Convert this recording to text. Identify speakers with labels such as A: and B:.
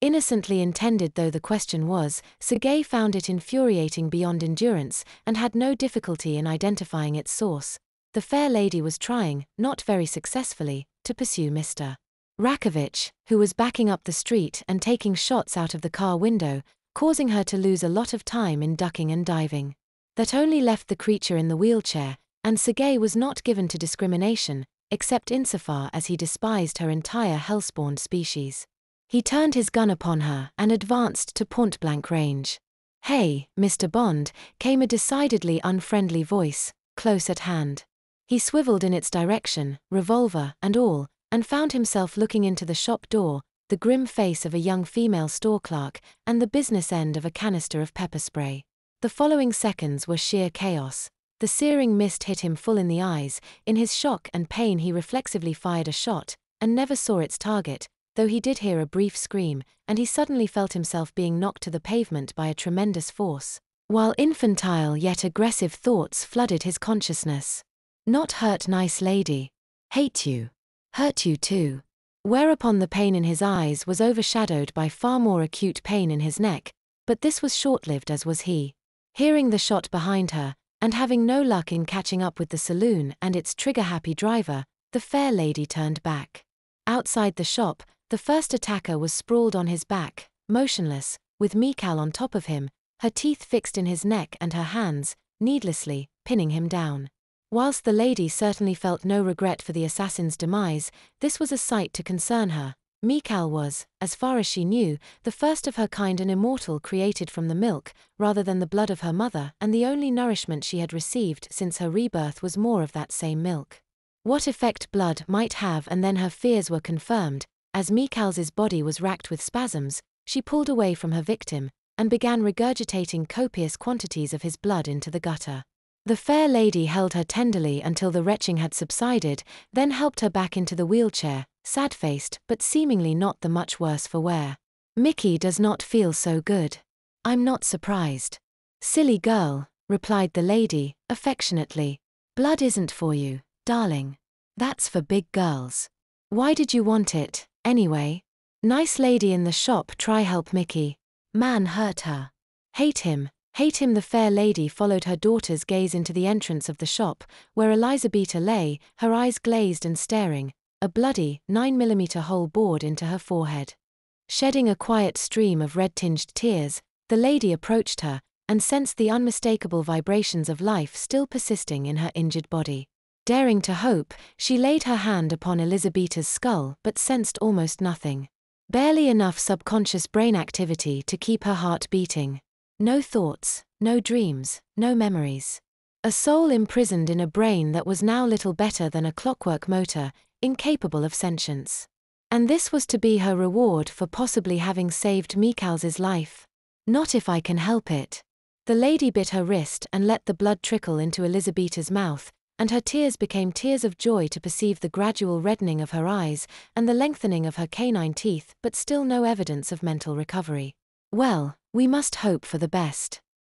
A: Innocently intended though the question was, Sergei found it infuriating beyond endurance, and had no difficulty in identifying its source. The fair lady was trying, not very successfully, to pursue Mr. Rakovich, who was backing up the street and taking shots out of the car window, causing her to lose a lot of time in ducking and diving. That only left the creature in the wheelchair, and Sergei was not given to discrimination, except insofar as he despised her entire hellspawned species. He turned his gun upon her and advanced to point-blank range. "Hey, Mr. Bond," came a decidedly unfriendly voice, close at hand. He swiveled in its direction, revolver and all, and found himself looking into the shop door, the grim face of a young female store clerk, and the business end of a canister of pepper spray. The following seconds were sheer chaos. The searing mist hit him full in the eyes. In his shock and pain he reflexively fired a shot, and never saw its target, though he did hear a brief scream, and he suddenly felt himself being knocked to the pavement by a tremendous force, while infantile yet aggressive thoughts flooded his consciousness. "Not hurt, nice lady. Hate you. Hurt you too." Whereupon the pain in his eyes was overshadowed by far more acute pain in his neck, but this was short-lived as was he. Hearing the shot behind her, and having no luck in catching up with the saloon and its trigger-happy driver, the fair lady turned back. Outside the shop, the first attacker was sprawled on his back, motionless, with Mikhail on top of him, her teeth fixed in his neck and her hands, needlessly, pinning him down. Whilst the lady certainly felt no regret for the assassin's demise, this was a sight to concern her. Mikhail was, as far as she knew, the first of her kind, an immortal created from the milk, rather than the blood of her mother, and the only nourishment she had received since her rebirth was more of that same milk. What effect blood might have, and then her fears were confirmed. As Mikhail's body was racked with spasms, she pulled away from her victim, and began regurgitating copious quantities of his blood into the gutter. The fair lady held her tenderly until the retching had subsided, then helped her back into the wheelchair, sad-faced but seemingly not the much worse for wear. "Mickey does not feel so good. I'm not surprised." "Silly girl," replied the lady, affectionately. "Blood isn't for you, darling. That's for big girls. Why did you want it, anyway? Nice lady in the shop try help Mickey. Man hurt her. Hate him. Hate him." The fair lady followed her daughter's gaze into the entrance of the shop, where Elizabeta lay, her eyes glazed and staring, a bloody, 9mm hole bored into her forehead. Shedding a quiet stream of red-tinged tears, the lady approached her, and sensed the unmistakable vibrations of life still persisting in her injured body. Daring to hope, she laid her hand upon Elizabeta's skull but sensed almost nothing. Barely enough subconscious brain activity to keep her heart beating. No thoughts, no dreams, no memories. A soul imprisoned in a brain that was now little better than a clockwork motor, incapable of sentience. And this was to be her reward for possibly having saved Mikhail's life? "Not if I can help it." The lady bit her wrist and let the blood trickle into Elizabeta's mouth, and her tears became tears of joy to perceive the gradual reddening of her eyes and the lengthening of her canine teeth, but still no evidence of mental recovery. "Well, we must hope for the best."